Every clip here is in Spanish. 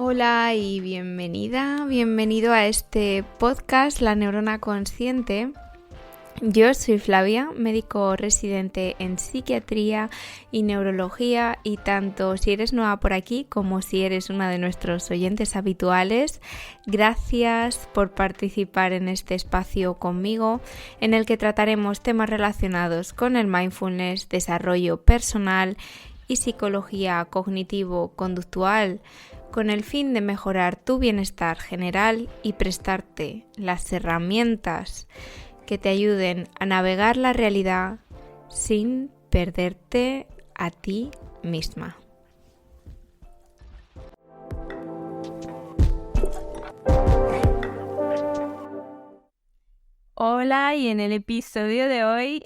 Hola y bienvenido a este podcast La Neurona Consciente. Yo soy Flavia, médico residente en psiquiatría y neurología, y tanto si eres nueva por aquí como si eres una de nuestros oyentes habituales, gracias por participar en este espacio conmigo, en el que trataremos temas relacionados con el mindfulness, desarrollo personal y psicología cognitivo-conductual, con el fin de mejorar tu bienestar general y prestarte las herramientas que te ayuden a navegar la realidad sin perderte a ti misma. Hola, y en el episodio de hoy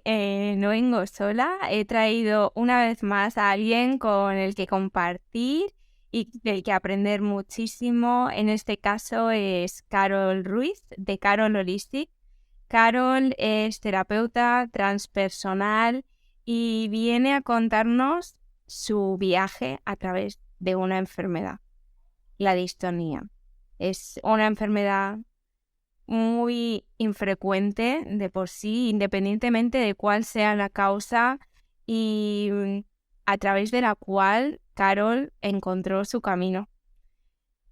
no vengo sola. He traído una vez más a alguien con el que compartir y del que aprender muchísimo. En este caso es Carol Ruiz, de Carol Holistic. Carol es terapeuta transpersonal y viene a contarnos su viaje a través de una enfermedad, la distonía. Es una enfermedad muy infrecuente de por sí, independientemente de cuál sea la causa, y a través de la cual Carol encontró su camino.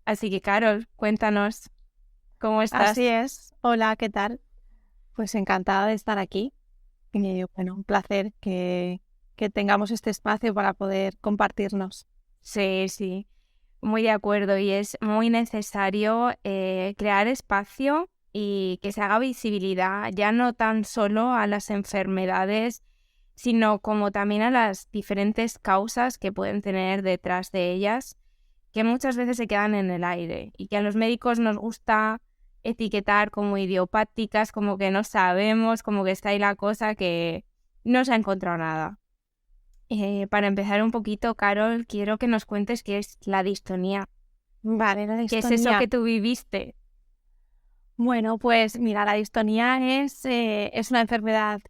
Así que, Carol, cuéntanos, ¿cómo estás? Así es. Hola, ¿qué tal? Pues encantada de estar aquí. Y bueno, un placer que tengamos este espacio para poder compartirnos. Sí, muy de acuerdo, y es muy necesario crear espacio y que se haga visibilidad, ya no tan solo a las enfermedades, sino como también a las diferentes causas que pueden tener detrás de ellas, que muchas veces se quedan en el aire y que a los médicos nos gusta etiquetar como idiopáticas, como que no sabemos, como que está ahí la cosa, que no se ha encontrado nada. Para empezar un poquito, Carol, quiero que nos cuentes qué es la distonía. Vale, la ¿Qué es eso distonía. que tú viviste? Bueno, pues mira, la distonía es una enfermedad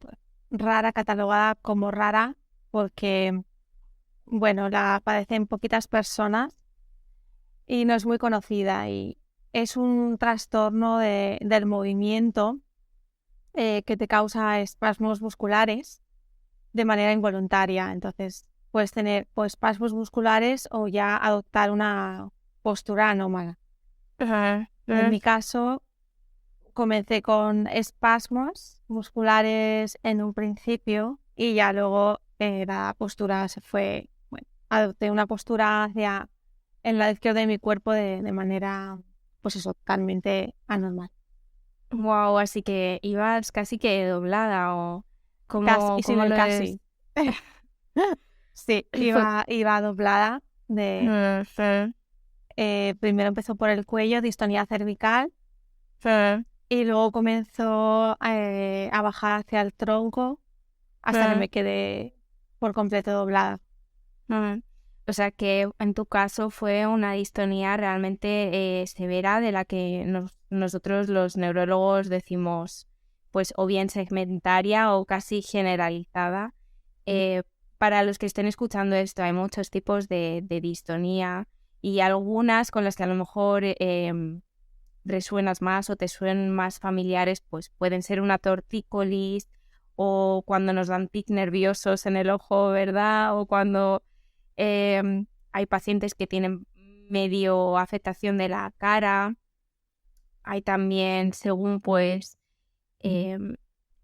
rara, catalogada como rara, porque, bueno, la padecen poquitas personas y no es muy conocida. Y es un trastorno del movimiento que te causa espasmos musculares de manera involuntaria. Entonces, puedes tener espasmos musculares o ya adoptar una postura anómala. En mi caso, comencé con espasmos musculares en un principio y ya luego la postura se fue, bueno, adopté una postura hacia el lado izquierdo de mi cuerpo de manera, pues eso, totalmente anormal. Wow, así que ibas casi que doblada, o Casi, y sin cómo el lo es. casi. Sí, Y fue... iba doblada primero empezó por el cuello, distonía cervical, y luego comenzó a bajar hacia el tronco hasta que me quedé por completo doblada. O sea que en tu caso fue una distonía realmente severa, de la que nosotros los neurólogos decimos, pues, o bien segmentaria o casi generalizada. Para los que estén escuchando esto, hay muchos tipos de distonía, y algunas con las que a lo mejor resuenas más o te suenan más familiares, pues pueden ser una tortícolis, o cuando nos dan tics nerviosos en el ojo, ¿verdad? O cuando hay pacientes que tienen medio afectación de la cara. Hay también, según pues,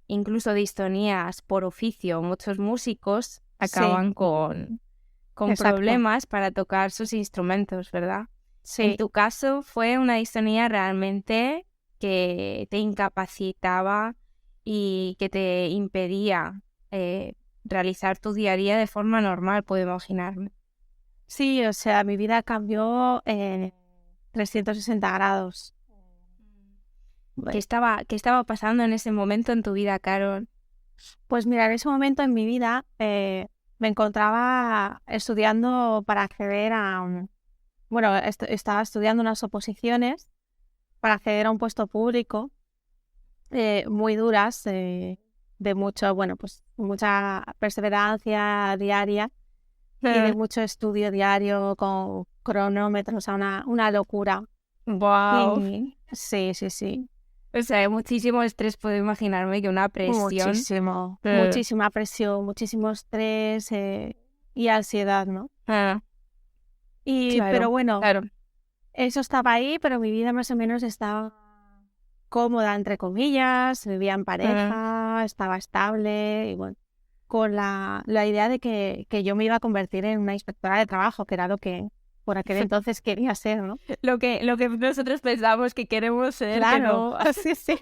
incluso distonías por oficio. Muchos músicos Sí, acaban con exacto. problemas para tocar sus instrumentos, ¿verdad? En Sí, tu caso fue una distonía realmente que te incapacitaba y que te impedía realizar tu día a día de forma normal, puedo imaginarme. sí, o sea, mi vida cambió en 360 grados. Bueno, Qué estaba pasando en ese momento en tu vida, Carol? pues mira, en ese momento en mi vida me encontraba estudiando para acceder bueno, estaba estudiando unas oposiciones para acceder a un puesto público muy duras, de mucho, bueno, pues mucha perseverancia diaria y de mucho estudio diario cronómetros, o sea, una locura. Wow. Sí. O sea, hay muchísimo estrés, puedo imaginarme que una presión. Muchísima presión, muchísimo estrés y ansiedad, ¿no? Ah, Pero bueno, claro. eso estaba ahí, pero mi vida más o menos estaba cómoda, entre comillas, vivía en pareja, estaba estable y bueno, con la idea de que yo me iba a convertir en una inspectora de trabajo, que era lo que por aquel entonces quería ser, ¿no? Lo que nosotros pensamos que queremos ser, Claro, que no. sí.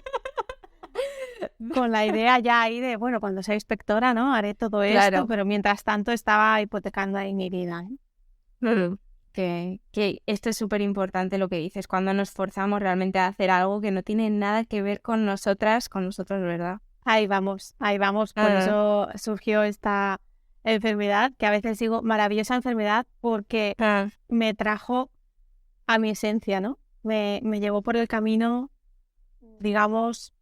Con la idea ya ahí de, bueno, cuando sea inspectora, ¿no? Haré todo Claro. esto, pero mientras tanto estaba hipotecando ahí mi vida, ¿eh? Que esto es súper importante lo que dices, cuando nos forzamos realmente a hacer algo que no tiene nada que ver con nosotros, ¿verdad? Ahí vamos. Por eso surgió esta enfermedad, que a veces digo maravillosa enfermedad, porque me trajo a mi esencia, ¿no? Me llevó por el camino, digamos,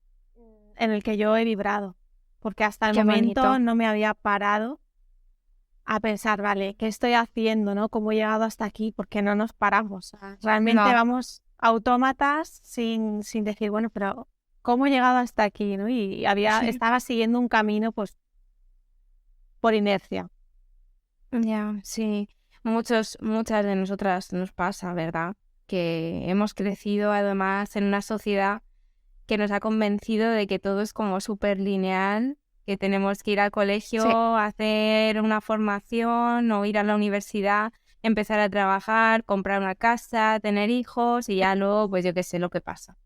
en el que yo he vibrado, porque hasta el momento bonito. no me había parado a pensar, vale, ¿qué estoy haciendo, no? ¿Cómo he llegado hasta aquí? Porque no nos paramos. O sea, realmente vamos autómatas sin decir, bueno, pero ¿cómo he llegado hasta aquí, no? Y estaba siguiendo un camino, pues, por inercia. Ya, sí. Muchas de nosotras nos pasa, ¿verdad? Que hemos crecido además en una sociedad que nos ha convencido de que todo es como súper lineal, que tenemos que ir al colegio, hacer una formación o ir a la universidad, empezar a trabajar, comprar una casa, tener hijos y ya luego, pues yo qué sé lo que pasa.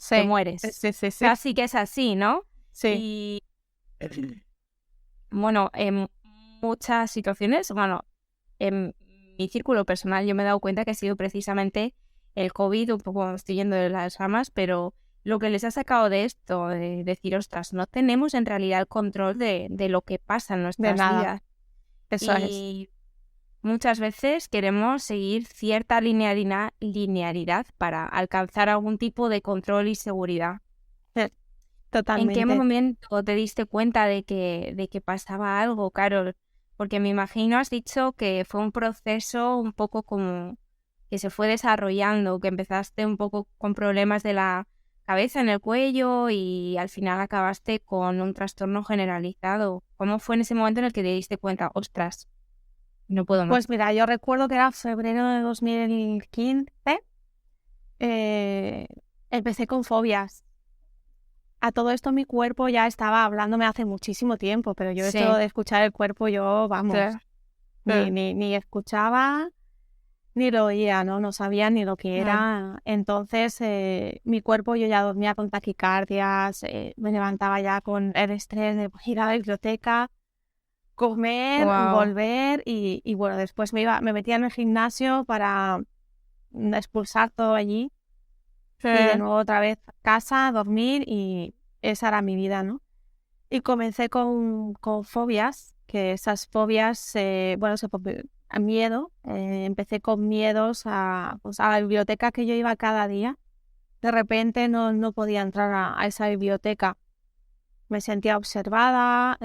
Te mueres. Sí. Casi que es así, ¿no? Sí. Y bueno, en muchas situaciones, bueno, en mi círculo personal yo me he dado cuenta que ha sido precisamente el COVID, un poco estoy yendo de las ramas, pero lo que les ha sacado de esto, de decir, ostras, no tenemos en realidad el control de lo que pasa en nuestras vidas. Eso y muchas veces queremos seguir cierta linealidad para alcanzar algún tipo de control y seguridad. Totalmente. ¿En qué momento te diste cuenta de que pasaba algo, Carol? Porque me imagino, has dicho que fue un proceso un poco como que se fue desarrollando, que empezaste un poco con problemas de la cabeza en el cuello y al final acabaste con un trastorno generalizado. ¿Cómo fue en ese momento en el que te diste cuenta, ostras, no puedo más? Pues mira, yo recuerdo que era febrero de 2015. Empecé con fobias. A todo esto mi cuerpo ya estaba hablándome hace muchísimo tiempo, pero yo esto de escuchar el cuerpo, yo, vamos, ni escuchaba ni lo oía, ¿no? No sabía ni lo que era. Entonces, mi cuerpo, yo ya dormía con taquicardias, me levantaba ya con el estrés de ir a la biblioteca, comer, volver y bueno, después me metía en el gimnasio para expulsar todo allí. Y de nuevo otra vez a casa, dormir y esa era mi vida, ¿no? Y comencé con fobias, que esas fobias, a miedo. Empecé con miedos a la biblioteca que yo iba cada día. De repente no podía entrar a esa biblioteca. Me sentía observada,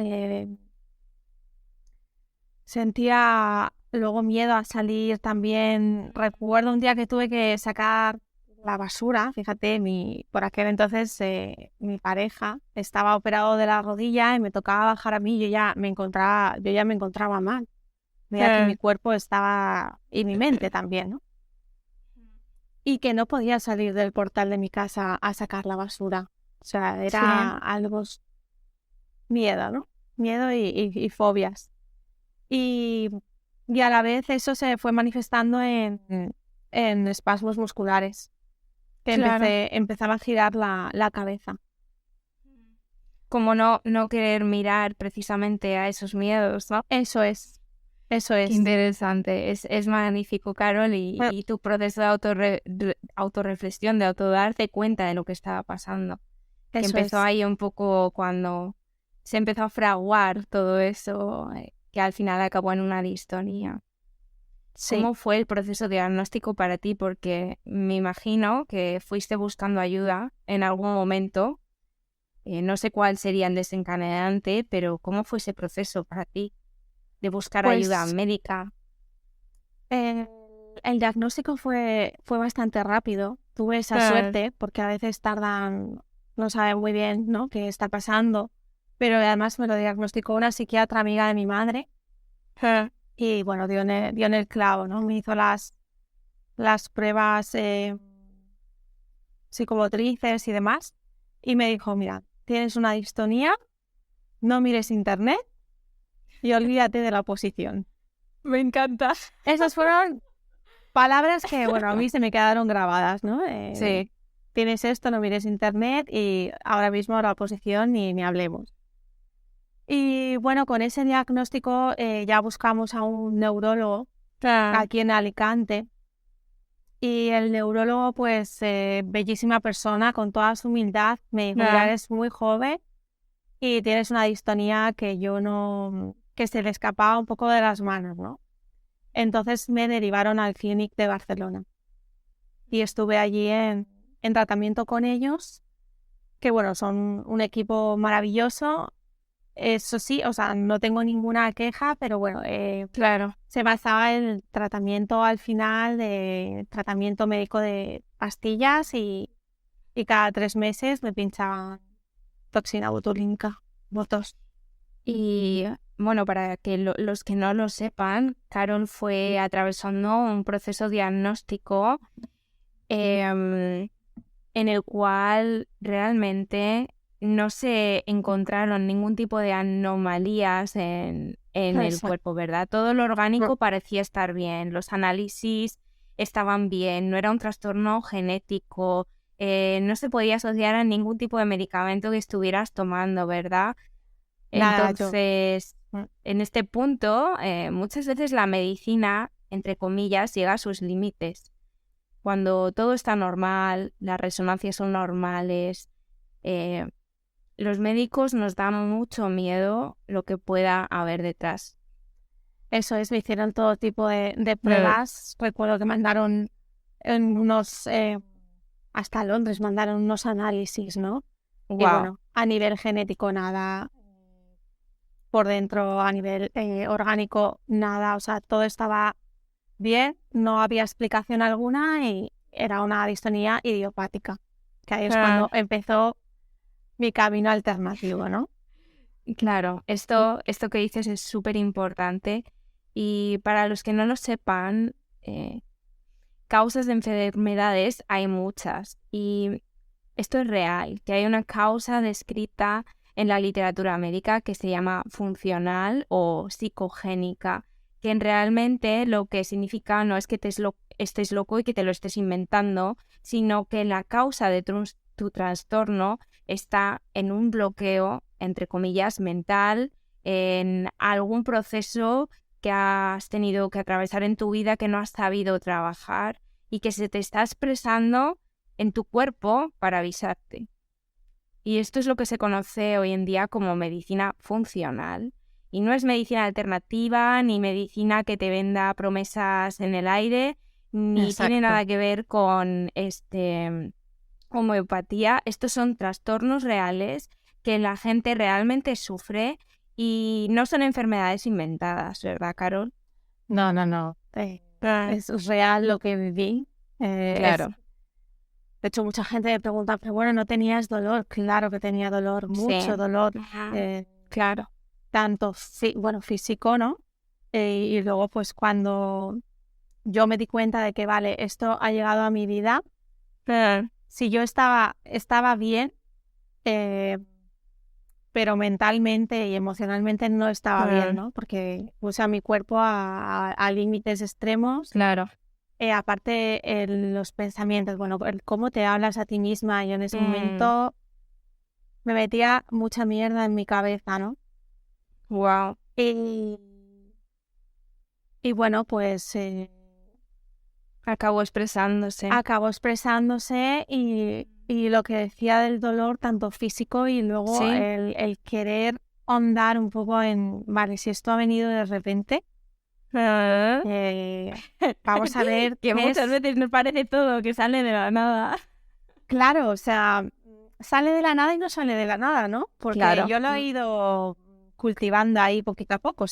sentía luego miedo a salir también. Recuerdo un día que tuve que sacar la basura, fíjate, por aquel entonces mi pareja estaba operado de la rodilla y me tocaba bajar a mí, yo ya me encontraba mal. Veía que mi cuerpo estaba, y mi mente también, ¿no? Y que no podía salir del portal de mi casa a sacar la basura. O sea, era algo miedo, ¿no? Miedo y fobias. Y a la vez eso se fue manifestando en espasmos musculares. Que empezaba a girar la cabeza. Como no querer mirar precisamente a esos miedos, ¿no? Eso es. Qué interesante, es magnífico, Carol, y tu proceso de autorreflexión, de autodarte cuenta de lo que estaba pasando. Que empezó ahí un poco cuando se empezó a fraguar todo eso, que al final acabó en una distonía. ¿Cómo fue el proceso diagnóstico para ti? Porque me imagino que fuiste buscando ayuda en algún momento. No sé cuál sería el desencadenante, pero ¿cómo fue ese proceso para ti de buscar ayuda médica? El el diagnóstico fue bastante rápido. Tuve esa suerte porque a veces tardan, no saben muy bien, ¿no?, qué está pasando. Pero además me lo diagnosticó una psiquiatra amiga de mi madre. Y bueno, dio en el clavo, ¿no? Me hizo las pruebas psicomotrices y demás. Y me dijo, mira, tienes una distonía, no mires internet y olvídate de la oposición. Me encanta. Esas fueron palabras que, bueno, a mí se me quedaron grabadas, ¿no? Sí. Tienes esto, no mires internet y ahora mismo la oposición ni hablemos. Y bueno, con ese diagnóstico ya buscamos a un neurólogo aquí en Alicante. Y el neurólogo, pues, bellísima persona, con toda su humildad, me dijo, mira, eres muy joven y tienes una distonía que se le escapaba un poco de las manos, ¿no? Entonces me derivaron al Clínic de Barcelona. Y estuve allí en tratamiento con ellos, que bueno, son un equipo maravilloso. Eso sí, o sea, no tengo ninguna queja, pero bueno, Claro. se basaba en el tratamiento al final de tratamiento médico de pastillas y cada 3 meses me pinchaban toxina botulínica, botos. Y bueno, para que los que no lo sepan, Carol fue atravesando un proceso diagnóstico en el cual realmente no se encontraron ningún tipo de anomalías en el cuerpo, ¿verdad? Todo lo orgánico parecía estar bien, los análisis estaban bien, no era un trastorno genético, no se podía asociar a ningún tipo de medicamento que estuvieras tomando, ¿verdad? Entonces, en este punto, muchas veces la medicina, entre comillas, llega a sus límites. Cuando todo está normal, las resonancias son normales, los médicos nos dan mucho miedo lo que pueda haber detrás. Eso es, me hicieron todo tipo de pruebas. Recuerdo que mandaron hasta Londres mandaron unos análisis, ¿no? Wow. Y bueno, a nivel genético nada, por dentro a nivel orgánico nada, o sea, todo estaba bien, no había explicación alguna y era una distonía idiopática, que ahí es cuando empezó mi camino alternativo, ¿no? Claro, esto que dices es súper importante y para los que no lo sepan, causas de enfermedades hay muchas y esto es real, que hay una causa descrita en la literatura médica que se llama funcional o psicogénica, que realmente lo que significa no es que estés loco y que te lo estés inventando, sino que la causa de tu trastorno está en un bloqueo, entre comillas, mental, en algún proceso que has tenido que atravesar en tu vida que no has sabido trabajar y que se te está expresando en tu cuerpo para avisarte. Y esto es lo que se conoce hoy en día como medicina funcional. Y no es medicina alternativa, ni medicina que te venda promesas en el aire, ni tiene nada que ver con homeopatía. Estos son trastornos reales que la gente realmente sufre y no son enfermedades inventadas, ¿verdad, Carol? No. Es real lo que viví. Claro. De hecho, mucha gente me pregunta, pero bueno, ¿no tenías dolor? Claro que tenía dolor, mucho dolor. Claro. Tanto físico, ¿no? Y luego, pues cuando yo me di cuenta de que, vale, esto ha llegado a mi vida, si yo estaba bien, pero mentalmente y emocionalmente no estaba bien, ¿no? Porque puse a mi cuerpo a límites extremos. Claro. Aparte, los pensamientos, bueno, cómo te hablas a ti misma. Yo en ese momento me metía mucha mierda en mi cabeza, ¿no? Wow. Y bueno, pues acabó expresándose y lo que decía del dolor, tanto físico y luego el querer ahondar un poco en, vale, si esto ha venido de repente, vamos a ver que muchas veces nos parece todo que sale de la nada. Claro, o sea, sale de la nada y no sale de la nada, ¿no? Porque yo lo he ido cultivando ahí poquito a poco.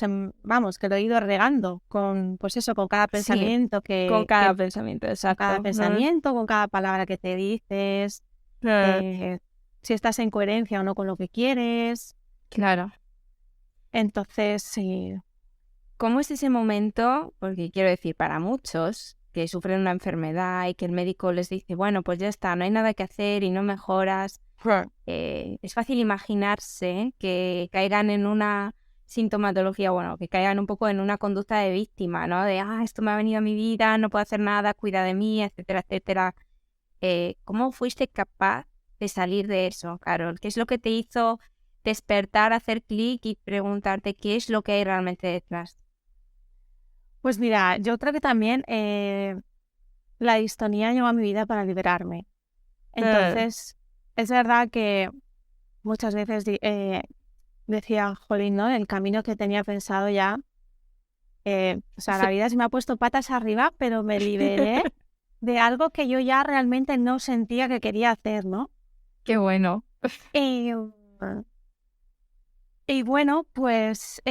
Vamos, que lo he ido regando con, pues eso, con cada pensamiento con cada pensamiento, exacto. Con cada pensamiento, con cada palabra que te dices, si estás en coherencia o no con lo que quieres. Claro. Entonces, sí. ¿Cómo es ese momento? Porque quiero decir, para muchos que sufren una enfermedad y que el médico les dice, bueno, pues ya está, no hay nada que hacer y no mejoras, es fácil imaginarse que caigan en una sintomatología, bueno, que caigan un poco en una conducta de víctima, ¿no? De, esto me ha venido a mi vida, no puedo hacer nada, cuida de mí, etcétera, etcétera. ¿Cómo fuiste capaz de salir de eso, Carol? ¿Qué es lo que te hizo despertar, hacer clic y preguntarte qué es lo que hay realmente detrás? Pues mira, yo creo que también la distonía llegó a mi vida para liberarme. Entonces, es verdad que muchas veces decía, jolín, ¿no? El camino que tenía pensado ya, o sea, la vida se me ha puesto patas arriba, pero me liberé de algo que yo ya realmente no sentía que quería hacer, ¿no? Qué bueno. Y bueno, pues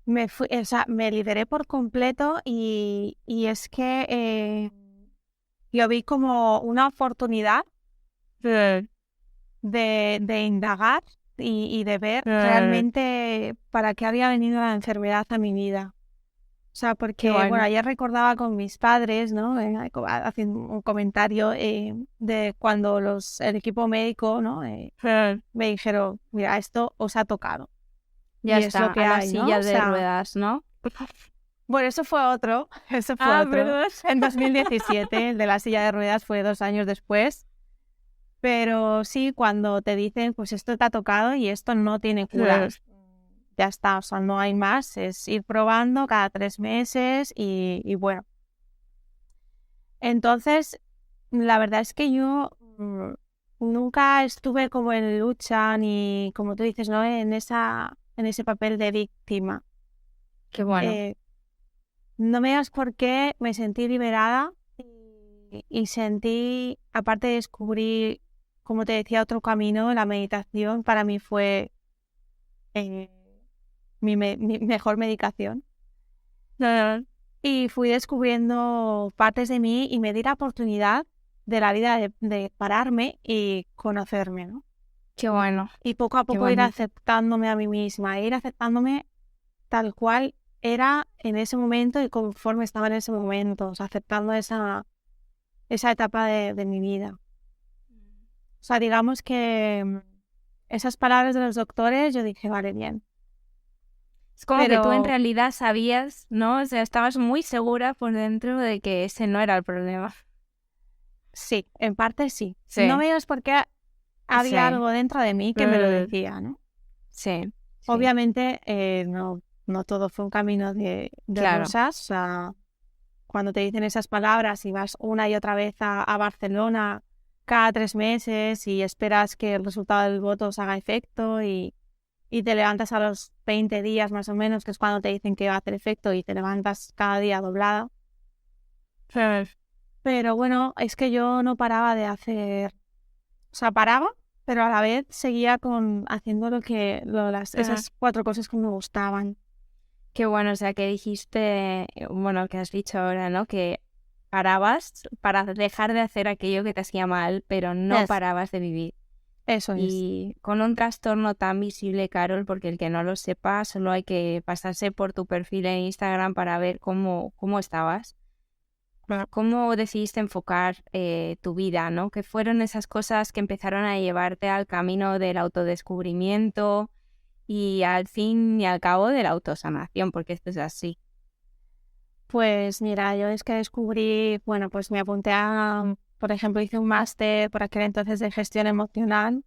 me liberé por completo y es que lo vi como una oportunidad de indagar y de ver realmente para qué había venido la enfermedad a mi vida. O sea, porque, bueno, ayer recordaba con mis padres, ¿no? Haciendo un comentario de cuando el equipo médico, ¿no? Me dijeron, mira, esto os ha tocado. Ya y está, es lo que a la hay, silla ¿no? de ruedas, ¿no? Bueno, eso fue otro. ¿Verdad? En 2017, el de la silla de ruedas fue 2 años después. Pero sí, cuando te dicen, pues esto te ha tocado y esto no tiene cura. Ya está, o sea, no hay más. Es ir probando cada 3 meses y bueno. Entonces, la verdad es que yo nunca estuve como en lucha ni, como tú dices, ¿no? En ese papel de víctima. Qué bueno. No me digas por qué me sentí liberada y sentí, aparte de descubrir, como te decía, otro camino, la meditación para mí fue mi mejor medicación. Y fui descubriendo partes de mí y me di la oportunidad de la vida de pararme y conocerme, ¿no? Qué bueno. Y poco a poco ir aceptándome a mí misma, ir aceptándome tal cual era en ese momento y conforme estaba en ese momento, o sea, aceptando esa etapa de mi vida. O sea, digamos que esas palabras de los doctores, yo dije, vale, bien. Es como que tú en realidad sabías, ¿no? O sea, estabas muy segura por dentro de que ese no era el problema. Sí, en parte sí. No me digas por qué había algo dentro de mí que me lo decía, ¿no? Sí. Obviamente no todo fue un camino de rosas. O sea, cuando te dicen esas palabras y vas una y otra vez a Barcelona cada 3 meses y esperas que el resultado del voto os haga efecto y te levantas a los 20 días más o menos, que es cuando te dicen que va a hacer efecto y te levantas cada día doblada. Pero bueno, es que yo no paraba de hacer... O sea, paraba, pero a la vez seguía haciendo esas 4 cosas que me gustaban. Qué bueno, o sea, que dijiste, bueno, que has dicho ahora, ¿no? Que parabas para dejar de hacer aquello que te hacía mal, pero no parabas de vivir. Eso es. Y con un trastorno tan visible, Carol, porque el que no lo sepa, solo hay que pasarse por tu perfil en Instagram para ver cómo estabas. ¿Cómo decidiste enfocar tu vida, ¿no? ¿Qué fueron esas cosas que empezaron a llevarte al camino del autodescubrimiento y al fin y al cabo de la autosanación? Porque esto es así. Pues mira, yo es que descubrí, bueno, pues me apunté por ejemplo, hice un máster por aquel entonces de gestión emocional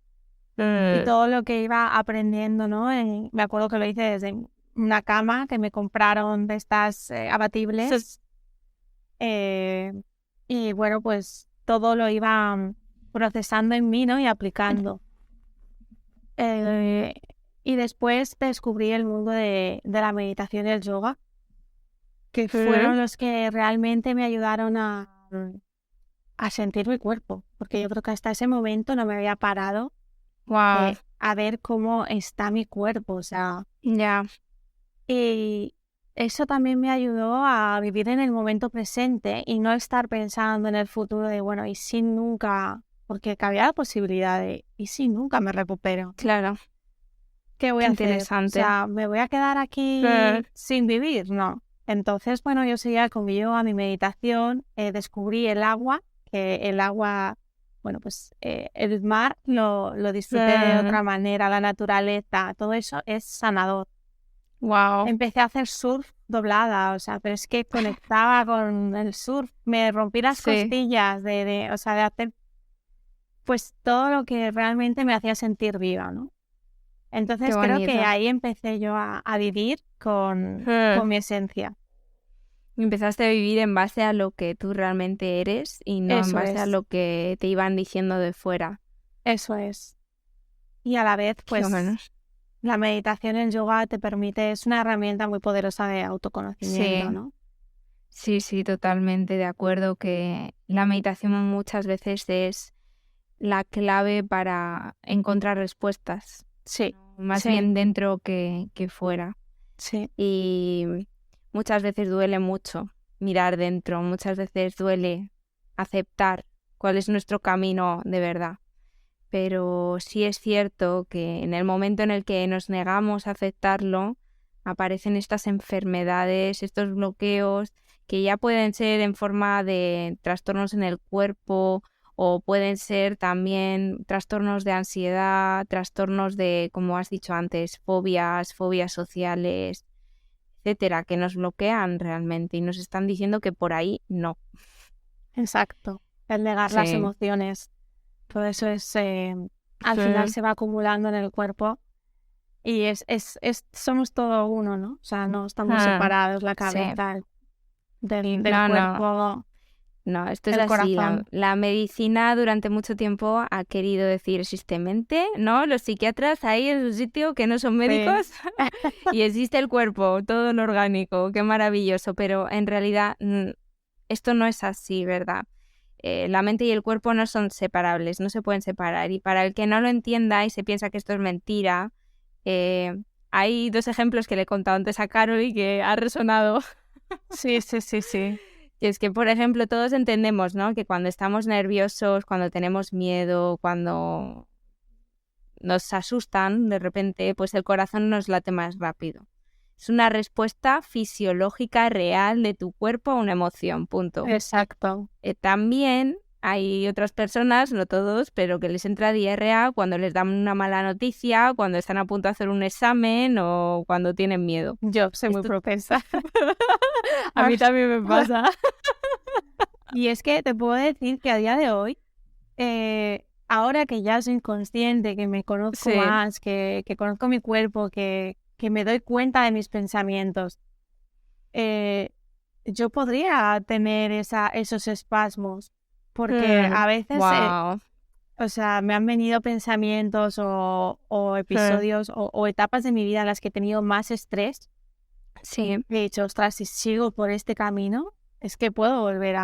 y todo lo que iba aprendiendo, ¿no? Me acuerdo que lo hice desde una cama que me compraron de estas abatibles. Y bueno, pues todo lo iba procesando en mí, ¿no? Y aplicando. Y después descubrí el mundo de la meditación y el yoga, que fueron los que realmente me ayudaron a sentir mi cuerpo, porque yo creo que hasta ese momento no me había parado a ver cómo está mi cuerpo, o sea, Ya, y eso también me ayudó a vivir en el momento presente y no estar pensando en el futuro de, bueno, ¿y si nunca? Porque cabía la posibilidad de, ¿y si nunca me recupero? claro, ¿Qué voy qué a hacer? O interesante. sea, ¿me voy a quedar Eh, aquí sin vivir? No. Entonces, bueno, yo seguía con mi yoga, mi meditación, descubrí el agua, que el agua, bueno, pues el mar lo disfruté de otra manera, la naturaleza, todo eso es sanador. Wow, Empecé a hacer surf doblada, o sea, pero es que conectaba con el surf, me rompí las sí, costillas o sea, de hacer pues todo lo que realmente me hacía sentir viva, ¿no? qué Entonces creo que bonito. ahí empecé yo a vivir con mi esencia. Empezaste a vivir en base a lo que tú realmente eres y no en Eso base a es, lo que te iban diciendo de fuera. eso es. Y a la vez, Qué bueno. pues la meditación, el yoga te permite, es una herramienta muy poderosa de autoconocimiento, Sí, ¿no? sí, sí, totalmente de acuerdo que la meditación muchas veces es la clave para encontrar respuestas, Sí, más sí, bien dentro que fuera. sí, Y muchas veces duele mucho mirar dentro, muchas veces duele aceptar cuál es nuestro camino de verdad. Pero sí es cierto que en el momento en el que nos negamos a aceptarlo, aparecen estas enfermedades, estos bloqueos, que ya pueden ser en forma de trastornos en el cuerpo o pueden ser también trastornos de ansiedad, trastornos de, como has dicho antes, fobias sociales, etcétera, que nos bloquean realmente y nos están diciendo que por ahí no. exacto. El negar las Sí, emociones, todo eso es, al sí. final se va acumulando en el cuerpo y somos todo uno, ¿no? O sea, no estamos Ah, separados, la sí. cabeza del No, no. cuerpo, No, esto es el así. La, corazón. la medicina durante mucho tiempo ha querido decir existe mente, ¿no? Los psiquiatras ahí en su sitio que no son Sí. médicos y existe el cuerpo, todo lo orgánico, qué maravilloso. Pero en realidad esto no es así, ¿verdad? La mente y el cuerpo no son separables, no se pueden separar. Y para el que no lo entienda y se piensa que esto es mentira, eh, hay dos ejemplos que le he contado antes a Carol y que ha resonado. Sí, sí, sí, sí. Y es que, por ejemplo, todos entendemos, ¿no? Que cuando estamos nerviosos, cuando tenemos miedo, cuando nos asustan, de repente, pues el corazón nos late más rápido. Es una respuesta fisiológica real de tu cuerpo a una emoción, punto. Exacto. También hay otras personas, no todos, pero que les entra diarrea cuando les dan una mala noticia, cuando están a punto de hacer un examen o cuando tienen miedo. Yo soy muy Esto propensa. a mí también me pasa. Y es que te puedo decir que a día de hoy, ahora que ya soy consciente, que me conozco Sí. más, que conozco mi cuerpo, que me doy cuenta de mis pensamientos, eh, yo podría tener esos espasmos, porque a veces, Wow. o sea, me han venido pensamientos o episodios o etapas de mi vida en las que he tenido más estrés. Sí, He dicho, ostras, si sigo por este camino, es que puedo volver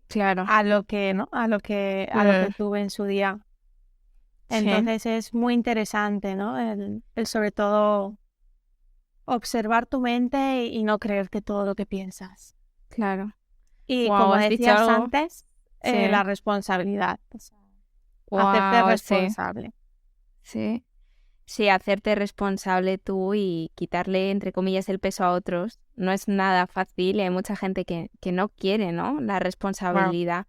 claro. a lo que, ¿no? A lo que tuve en su día. Sí, Entonces es muy interesante, ¿no? El sobre todo observar tu mente y no creerte todo lo que piensas. claro. Y Wow, como has dicho decías algo. antes, Sí. la responsabilidad. O sea, hacerte Wow, sí. responsable. Sí. Sí, hacerte responsable tú y quitarle, entre comillas, el peso a otros no es nada fácil. Hay mucha gente que no quiere, ¿no? La Claro. responsabilidad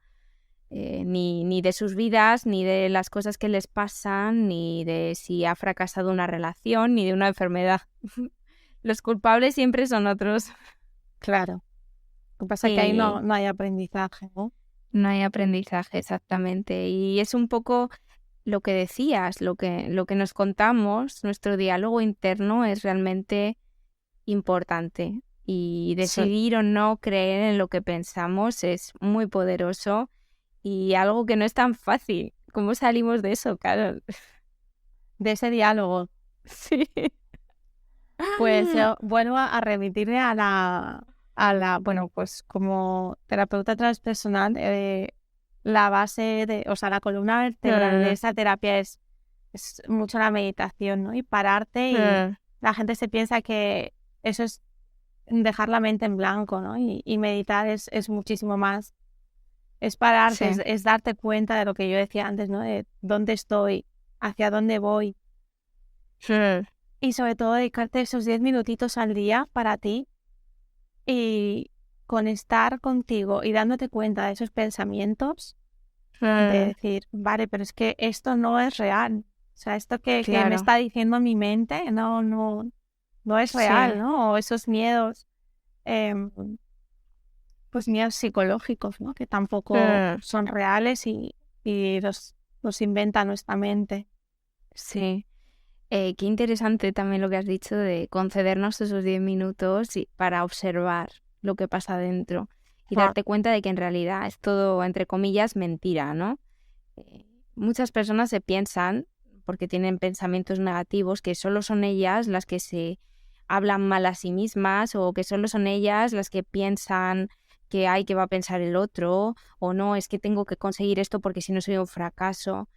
ni de sus vidas, ni de las cosas que les pasan, ni de si ha fracasado una relación, ni de una enfermedad. Los culpables siempre son otros. Claro. Lo que pasa es que ahí Y no hay aprendizaje, ¿no? no hay aprendizaje, exactamente. Y es un poco lo que decías, lo que nos contamos, nuestro diálogo interno es realmente importante. Y Sí. decidir o no creer en lo que pensamos es muy poderoso y algo que no es tan fácil. ¿Cómo salimos de eso, Carol? De ese diálogo, Sí. pues yo vuelvo a remitirme bueno, pues como terapeuta transpersonal, la base o sea, la columna vertebral de esa terapia es es mucho la meditación, ¿no? Y pararte y la gente se piensa que eso es dejar la mente en blanco, ¿no? Y meditar es muchísimo más. Es pararte, Sí. es darte cuenta de lo que yo decía antes, ¿no? De dónde estoy, hacia dónde voy. Y sobre todo dedicarte esos 10 minutitos al día para ti y con estar contigo y dándote cuenta de esos pensamientos, de decir, vale, pero es que esto no es real. O sea, esto que me Claro. está diciendo mi mente no es real, Sí. ¿no? O esos miedos, pues miedos psicológicos, ¿no? Que tampoco son reales y los inventa nuestra mente. Sí. Qué interesante también lo que has dicho de concedernos esos 10 minutos para observar lo que pasa dentro y darte cuenta de que en realidad es todo, entre comillas, mentira, ¿no? Muchas personas se piensan, porque tienen pensamientos negativos, que solo son ellas las que se hablan mal a sí mismas o que solo son ellas las que piensan que hay que va a pensar el otro o no, es que tengo que conseguir esto porque si no soy un fracaso.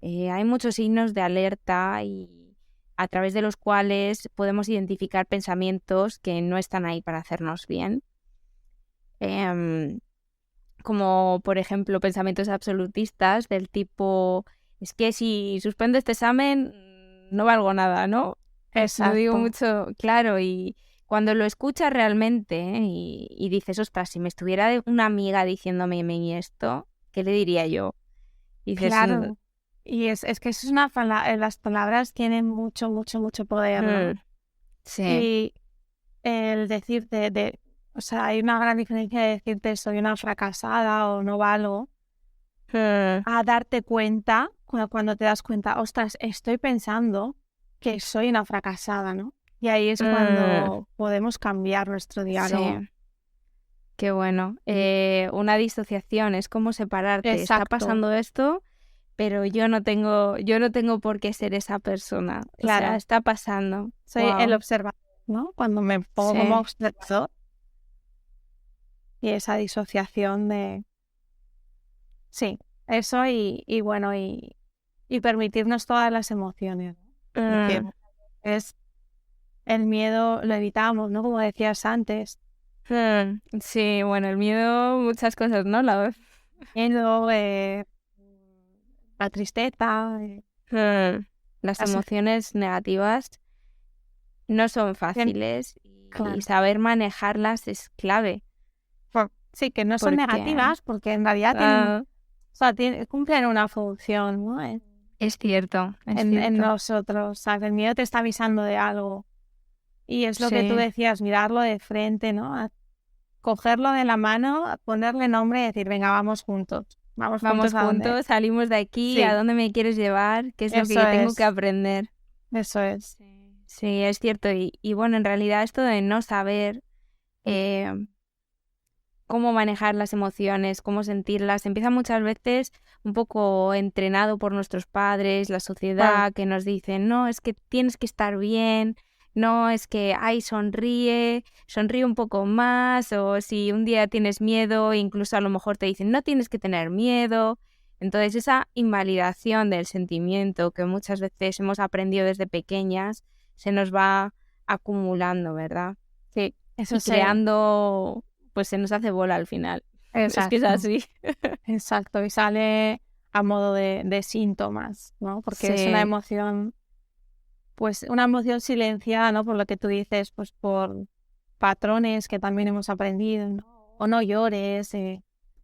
Hay muchos signos de alerta y a través de los cuales podemos identificar pensamientos que no están ahí para hacernos bien. Como, por ejemplo, pensamientos absolutistas del tipo, es que si suspendo este examen no valgo nada, ¿no? Lo digo mucho, claro, y cuando lo escuchas realmente y dices, ostras, si me estuviera una amiga diciéndome esto, ¿qué le diría yo? Y dices, Claro. Y es que eso es las palabras tienen mucho poder, ¿no? sí. Y el decirte, o sea, hay una gran diferencia de decirte soy una fracasada o no valgo, a darte cuenta, cuando te das cuenta, ostras, estoy pensando que soy una fracasada, ¿no? Y ahí es cuando podemos cambiar nuestro diálogo. Sí. Qué bueno. Una disociación es como separarte. Está Exacto. pasando esto, pero yo no tengo por qué ser esa persona. Claro. O sea, está pasando. Soy Wow. el observador, ¿no? Cuando me pongo Sí. como observador y esa disociación de... Sí, eso y bueno, y permitirnos todas las emociones, ¿no? Porque es el miedo, lo evitamos, ¿no? Como decías antes. Sí, bueno, el miedo, muchas cosas, ¿no? Miedo, la tristeza. Las emociones negativas no son fáciles Claro. y saber manejarlas es clave. Sí, que no son negativas porque en realidad cumplen una función, ¿no? Es cierto, En nosotros. O sea, el miedo te está avisando de algo. Y es lo que tú decías, mirarlo de frente, ¿no? Cogerlo de la mano, ponerle nombre y decir, venga, vamos juntos. Vamos juntos, salimos de aquí, Sí. ¿a dónde me quieres llevar? ¿Qué es lo que Eso yo tengo es. que aprender? Eso es. Sí, es cierto. Y bueno, en realidad esto de no saber cómo manejar las emociones, cómo sentirlas, empieza muchas veces un poco entrenado por nuestros padres, la sociedad, que nos dicen, no, es que tienes que estar bien, no, es que, ay, sonríe un poco más, o si un día tienes miedo, incluso a lo mejor te dicen, no tienes que tener miedo. Entonces esa invalidación del sentimiento que muchas veces hemos aprendido desde pequeñas se nos va acumulando, ¿verdad? Sí, eso y creando, pues se nos hace bola al final. Exacto. Es que es así. Exacto, y sale a modo de síntomas, ¿no? Porque es una emoción, pues una emoción silenciada, ¿no? Por lo que tú dices, pues por patrones que también hemos aprendido, ¿no? O no llores.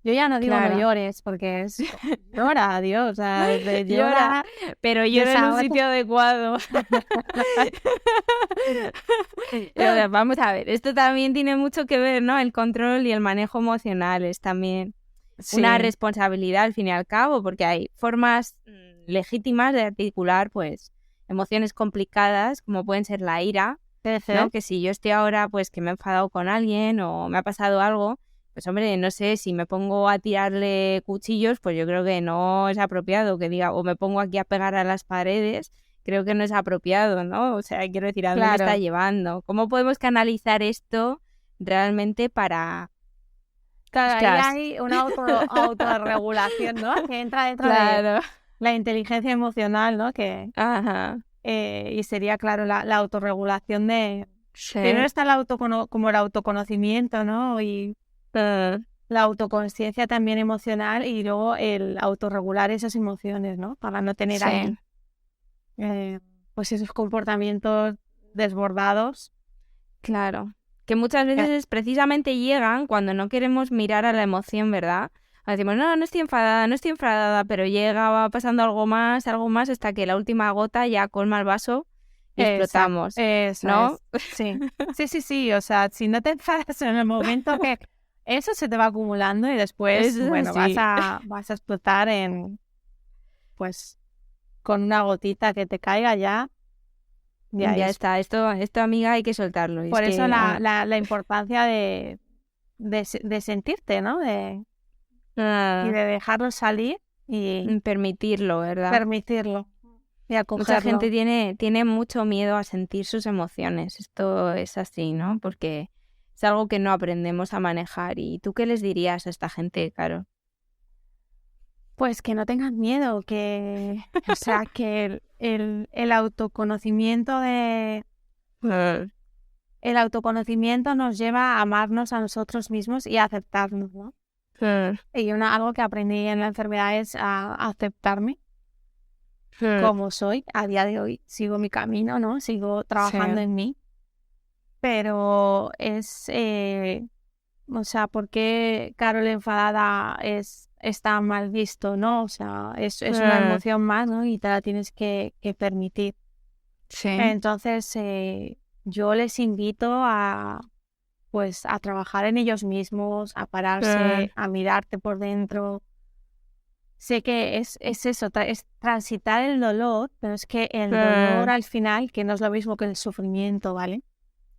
Yo ya no digo no llores porque es llora, Dios, o sea, llora, pero llora en un sitio adecuado. Vamos a ver, esto también tiene mucho que ver, ¿no? El control y el manejo emocional es también una responsabilidad al fin y al cabo, porque hay formas legítimas de articular, pues, emociones complicadas, como pueden ser la ira, ¿no? Que si yo estoy ahora, pues, que me he enfadado con alguien o me ha pasado algo, pues, hombre, no sé, si me pongo a tirarle cuchillos, pues yo creo que no es apropiado que diga, o me pongo aquí a pegar a las paredes, creo que no es apropiado, ¿no? O sea, quiero decir, ¿a dónde me está llevando? ¿Cómo podemos canalizar esto realmente para... Claro, ahí hay una autorregulación, ¿no? Que entra dentro la inteligencia emocional, ¿no? Ajá. Y sería, claro, la autorregulación de... Sí. Primero está como el autoconocimiento, ¿no? Y la autoconsciencia también emocional y luego el autorregular esas emociones, ¿no? Para no tener Sí. ahí pues esos comportamientos desbordados. Claro. Que muchas veces precisamente llegan cuando no queremos mirar a la emoción, ¿verdad? Decimos, no estoy enfadada, pero llega, va pasando algo más, hasta que la última gota ya colma el vaso y explotamos, Eso ¿no? es. Sí. O sea, si no te enfadas en el momento que eso se te va acumulando y después, Eso bueno, sí. vas a explotar pues, con una gotita que te caiga ya. Ya está. Esto, amiga, hay que soltarlo. Por es eso que, la importancia de sentirte, ¿no? Y de dejarlo salir y permitirlo, ¿verdad? permitirlo y acogerlo. Mucha gente tiene mucho miedo a sentir sus emociones. Esto es así, ¿no? Porque es algo que no aprendemos a manejar. ¿Y tú qué les dirías a esta gente, Caro? Pues que no tengan miedo, o sea, que el autoconocimiento el autoconocimiento nos lleva a amarnos a nosotros mismos y a aceptarnos, ¿no? Y algo que aprendí en la enfermedad es a aceptarme como soy. A día de hoy sigo mi camino, ¿no? Sigo trabajando en mí. Pero o sea, ¿por qué Carol enfadada está mal visto, no? O sea, es una emoción más, ¿no? Y te la tienes que permitir. Sí. Entonces, yo les invito pues, a trabajar en ellos mismos, a pararse, a mirarte por dentro. Sé que es eso, es transitar el dolor, pero es que el dolor al final, que no es lo mismo que el sufrimiento, ¿vale?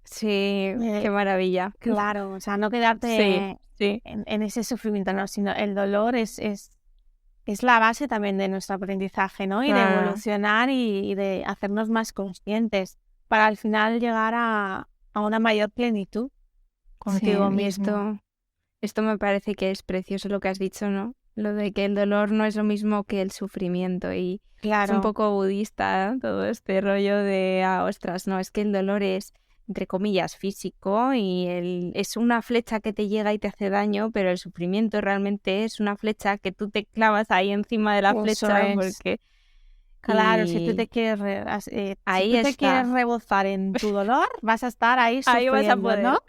Sí, qué maravilla. Claro, o sea, no quedarte en ese sufrimiento, no, sino el dolor es la base también de nuestro aprendizaje, ¿no? Y de evolucionar y de hacernos más conscientes para al final llegar a una mayor plenitud contigo mismo. Esto me parece que es precioso lo que has dicho, ¿no? Lo de que el dolor no es lo mismo que el sufrimiento y es un poco budista, ¿eh? Todo este rollo de, ostras, no, es que el dolor es, entre comillas, físico y es una flecha que te llega y te hace daño, pero el sufrimiento realmente es una flecha que tú te clavas ahí encima de la flecha porque... Claro, si tú te quieres quieres rebozar en tu dolor, vas a estar ahí sufriendo, ahí vas a poder, ¿no?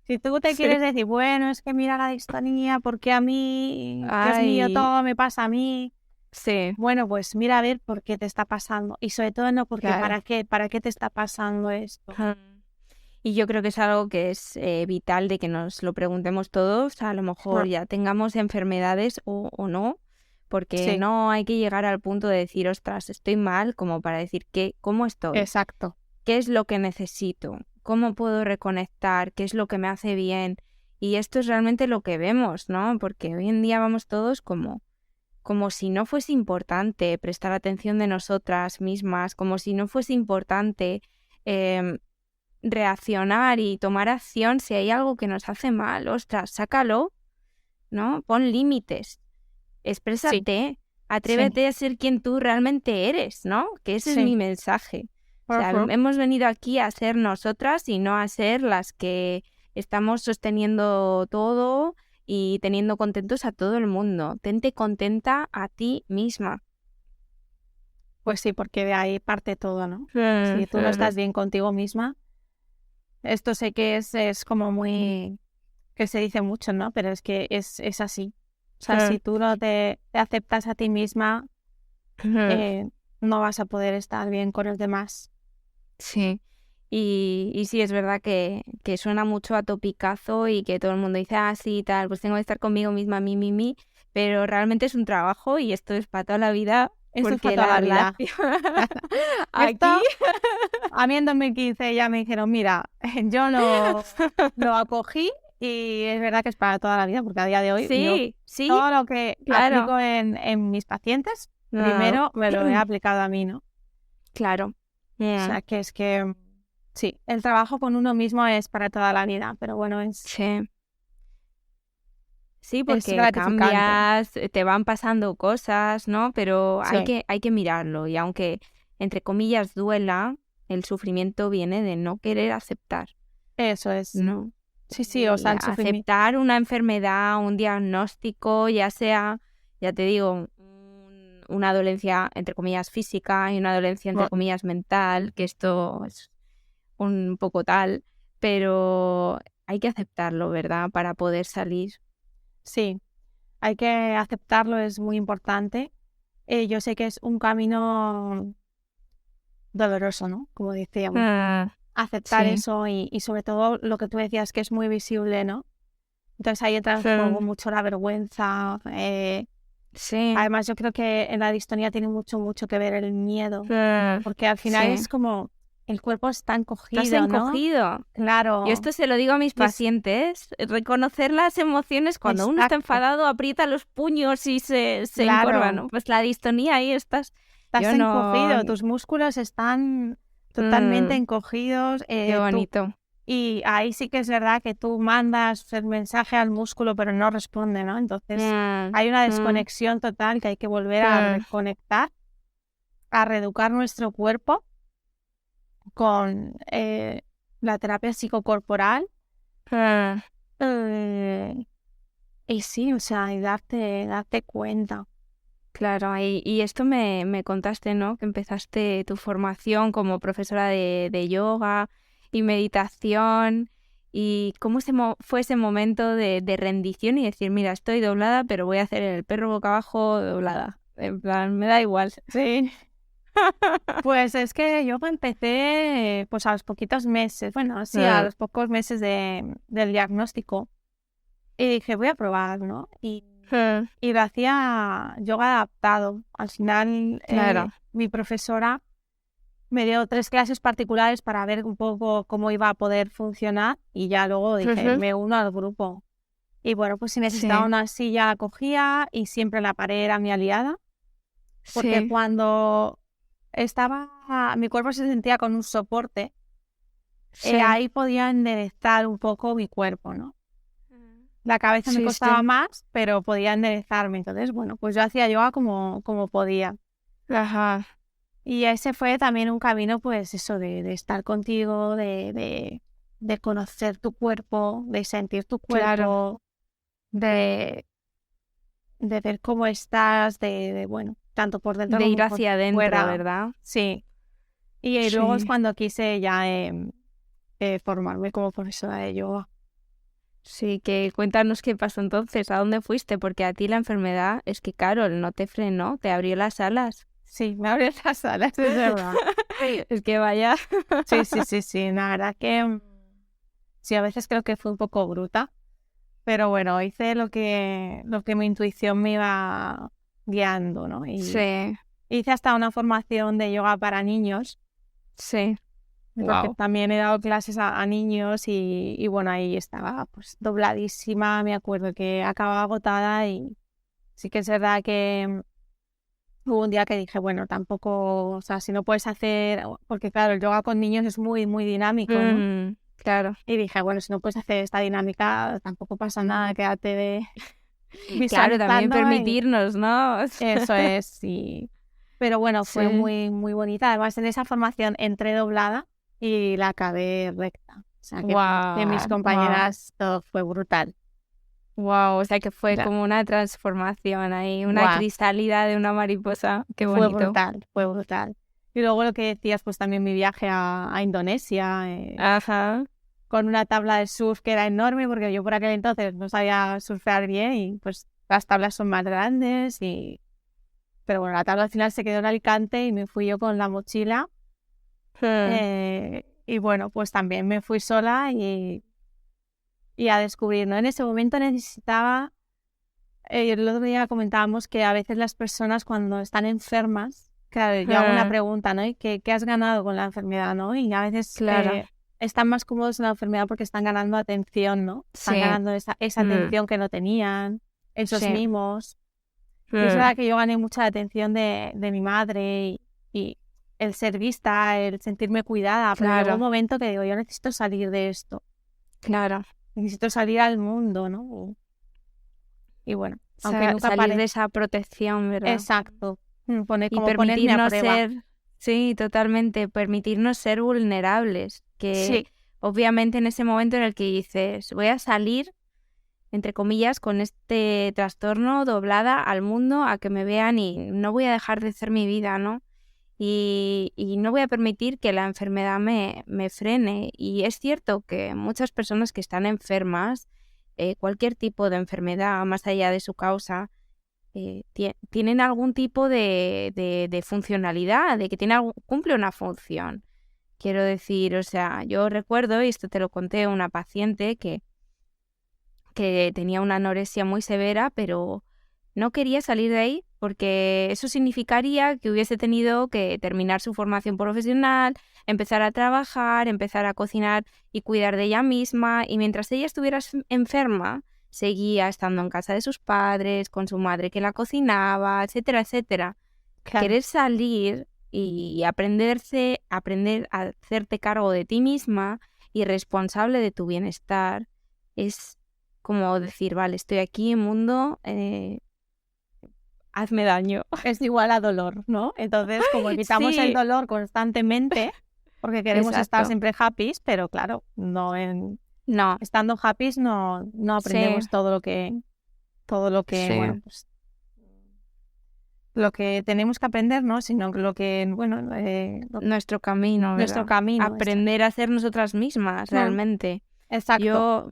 Si tú te quieres decir, bueno, es que mira la distonía, porque a mí, Dios mío, todo me pasa a mí. Sí. Bueno, pues mira a ver por qué te está pasando. Y sobre todo no porque para qué te está pasando esto. Y yo creo que es algo que es vital de que nos lo preguntemos todos. A lo mejor ya tengamos enfermedades o no. Porque no hay que llegar al punto de decir, ostras, estoy mal, como para decir, ¿cómo estoy? Exacto. ¿Qué es lo que necesito? ¿Cómo puedo reconectar? ¿Qué es lo que me hace bien? Y esto es realmente lo que vemos, ¿no? Porque hoy en día vamos todos como si no fuese importante prestar atención de nosotras mismas, como si no fuese importante reaccionar y tomar acción si hay algo que nos hace mal. Ostras, sácalo, ¿no? Pon límites. Exprésate, atrévete a ser quien tú realmente eres, ¿no? Que ese es mi mensaje. O sea, hemos venido aquí a ser nosotras y no a ser las que estamos sosteniendo todo y teniendo contentos a todo el mundo. Tente contenta a ti misma. Pues sí, porque de ahí parte todo, ¿no? Si tú no estás bien contigo misma, esto sé que es como muy... que se dice mucho, ¿no? Pero es que es así. O sea, si tú no te aceptas a ti misma, no vas a poder estar bien con los demás. Sí. Y sí, es verdad que suena mucho a topicazo y que todo el mundo dice, sí, tal, pues tengo que estar conmigo misma, mi, pero realmente es un trabajo y esto es para toda la vida. Esto porque es para toda la vida. Aquí... A mí en 2015 ya me dijeron, mira, yo lo acogí y es verdad que es para toda la vida, porque a día de hoy todo lo que aplico en mis pacientes, primero me lo he aplicado a mí, ¿no? Claro. O sea, que es que sí, el trabajo con uno mismo es para toda la vida, pero bueno, es... Sí, es porque gratificante. cambias, te van pasando cosas, ¿no? Pero Sí, hay que mirarlo y aunque, entre comillas, duela, el sufrimiento viene de no querer aceptar, eso es. ¿no? Sí, o Y sea, el sufrimiento. aceptar una enfermedad, un diagnóstico, ya sea, ya te digo, una dolencia, entre comillas, física y una dolencia, entre comillas, mental, que esto es un poco tal, pero hay que aceptarlo, ¿verdad? Para poder salir. Sí, hay que aceptarlo, es muy importante. Yo sé que es un camino doloroso, ¿no? Como decíamos. Aceptar Sí, eso y sobre todo lo que tú decías que es muy visible, ¿no? Entonces ahí entra en sí, juego mucho la vergüenza. sí, Además, yo creo que en la distonía tiene mucho que ver el miedo, porque al final sí. es como el cuerpo está Estás encogido, ¿no? encogido. Yo Claro. esto se lo digo a mis Y es pacientes, reconocer las emociones cuando uno está exacto, enfadado, aprieta los puños y se encorva, claro. ¿no? Pues la distonía ahí estás. Estás Yo no. encogido, tus músculos están totalmente encogidos. Qué bonito. Y ahí sí que es verdad que tú mandas el mensaje al músculo, pero no responde, ¿no? Entonces Mm, hay una mm, desconexión total que hay que volver a mm, reconectar, a reeducar nuestro cuerpo con la terapia psicocorporal. mm. eh, y sí, o sea, y darte cuenta. Claro, y esto me contaste, ¿no? Que empezaste tu formación como profesora de yoga y meditación. ¿Y cómo fue ese momento de rendición y decir, mira, estoy doblada, pero voy a hacer el perro boca abajo doblada? En plan, me da igual. Sí. Pues es que yo empecé pues a los poquitos meses, bueno, sí, a Mm, los pocos meses del diagnóstico y dije, voy a probar, ¿no? mm, Y lo hacía yoga adaptado. Al final, Claro. mi profesora me dio 3 clases particulares para ver un poco cómo iba a poder funcionar y ya luego dije, Ujú. me uno al grupo. Y bueno, pues si necesitaba Sí, una silla la cogía y siempre la pared era mi aliada, porque sí, cuando mi cuerpo se sentía con un soporte, sí. ahí podía enderezar un poco mi cuerpo, ¿no? La cabeza me Sí, costaba sí. más, pero podía enderezarme. Entonces, bueno, pues yo hacía yoga como podía. Ajá, Y ese fue también un camino, pues eso, de estar contigo, de conocer tu cuerpo, de sentir tu claro. cuerpo, de, de ver cómo estás, bueno, tanto por dentro De ir como por hacia adentro, fuera. ¿verdad? Sí. Y luego es Sí. cuando quise ya formarme como profesora de yoga. Sí, que cuéntanos qué pasó entonces, ¿a dónde fuiste? Porque a ti la enfermedad es que Carol no te frenó, te abrió las alas. Sí, me abrió las alas, es verdad. Es que vaya. Sí. La verdad que sí, a veces creo que fue un poco bruta. Pero bueno, hice lo que mi intuición me iba guiando, ¿no? Y Sí, hice hasta una formación de yoga para niños, sí. porque Wow. también he dado clases a niños y bueno, ahí estaba pues dobladísima, me acuerdo que acababa agotada y sí que es verdad que hubo un día que dije, bueno, tampoco, o sea, si no puedes hacer, porque claro, el yoga con niños es muy dinámico, ¿no? Claro. Y dije, bueno, si no puedes hacer esta dinámica, tampoco pasa nada, quédate Claro, también visualizando y permitirnos, ¿no? eso es, sí. Pero bueno, fue Sí. muy bonita. Además, en esa formación entré doblada y la acabé recta. O sea, que de mis Wow, wow, compañeras todo fue brutal. wow. O sea que fue Ya. como una transformación ahí, una Buah, crisálida de una mariposa. Qué fue bonito. brutal, fue brutal. Y luego lo que decías, pues también mi viaje a Indonesia, Ajá. con una tabla de surf que era enorme, porque yo por aquel entonces no sabía surfear bien y pues las tablas son más grandes pero bueno, la tabla al final se quedó en Alicante y me fui yo con la mochila. Y bueno, pues también me fui sola y a descubrir, ¿no? En ese momento necesitaba, el otro día comentábamos que a veces las personas cuando están enfermas, claro, yo hago una pregunta, ¿no? ¿Y qué has ganado con la enfermedad, no? Y a veces Claro. están más cómodos en la enfermedad porque están ganando atención, ¿no? Están Sí. ganando esa Mm, atención que no tenían, esos Sí. mimos. Y es Mm, verdad que yo gané mucha atención de mi madre y el ser vista, el sentirme cuidada, pero llegó un Claro, momento que digo, yo necesito salir de esto, claro. necesito salir al mundo, ¿no? bueno, aunque nunca salir pare... de esa protección, ¿verdad? Exacto. Y Ponerme a permitirnos prueba. ser, sí, totalmente, permitirnos ser vulnerables, que Sí, obviamente en ese momento en el que dices, voy a salir, entre comillas, con este trastorno doblada al mundo a que me vean y no voy a dejar de hacer mi vida, ¿no? Y no voy a permitir que la enfermedad me frene. Y es cierto que muchas personas que están enfermas, cualquier tipo de enfermedad, más allá de su causa, tienen algún tipo de funcionalidad, de que cumple una función. Quiero decir, o sea, yo recuerdo, y esto te lo conté a una paciente que tenía una anorexia muy severa, pero no quería salir de ahí porque eso significaría que hubiese tenido que terminar su formación profesional, empezar a trabajar, empezar a cocinar y cuidar de ella misma. Y mientras ella estuviera enferma, seguía estando en casa de sus padres, con su madre que la cocinaba, etcétera, etcétera. claro. Querer salir y aprender a hacerte cargo de ti misma y responsable de tu bienestar es como decir, vale, estoy aquí, mundo, hazme daño. Es igual a dolor, ¿no? Entonces, como evitamos el Sí, dolor constantemente, porque queremos estar exacto. siempre happy, pero claro, No, estando happy no sí, aprendemos todo lo que, sí. bueno, pues lo que tenemos que aprender, ¿no? Sino lo que, bueno, Nuestro camino, nuestro ¿verdad? camino. Aprender a ser nosotras mismas, Mm, realmente. exacto. Yo,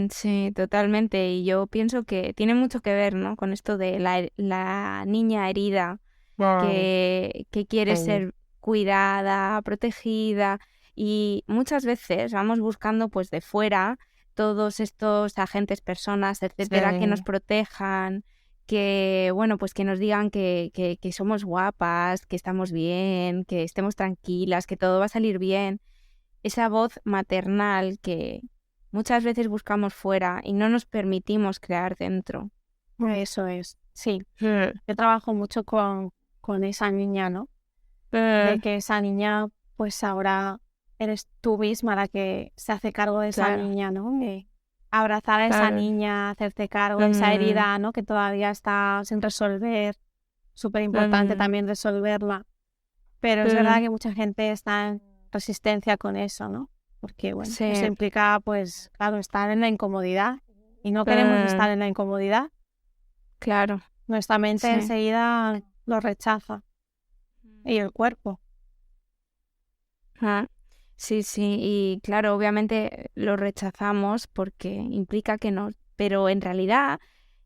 sí, totalmente. Y yo pienso que tiene mucho que ver, ¿no? Con esto de la niña herida que quiere Sí. ser cuidada, protegida. Y muchas veces vamos buscando, pues, de fuera todos estos agentes, personas, etcétera, que nos Sí. protejan, que, bueno, pues que nos digan que somos guapas, que estamos bien, que estemos tranquilas, que todo va a salir bien. Esa voz maternal que muchas veces buscamos fuera y no nos permitimos crear dentro. Eso es, sí. Mm. Yo trabajo mucho con esa niña, ¿no? De que esa niña, pues ahora eres tú misma la que se hace cargo de esa Claro, niña, ¿no? De abrazar a esa claro. niña, hacerte cargo de esa herida, ¿no? Que todavía está sin resolver. Súper importante también resolverla. Pero es verdad que mucha gente está en resistencia con eso, ¿no? Porque, bueno, eso Sí, implica, pues, claro, estar en la incomodidad. Y no queremos estar en la incomodidad. claro, Nuestra mente sí. enseguida lo rechaza. Y el cuerpo. Ajá. Sí, sí, y claro, obviamente lo rechazamos porque implica que no, pero en realidad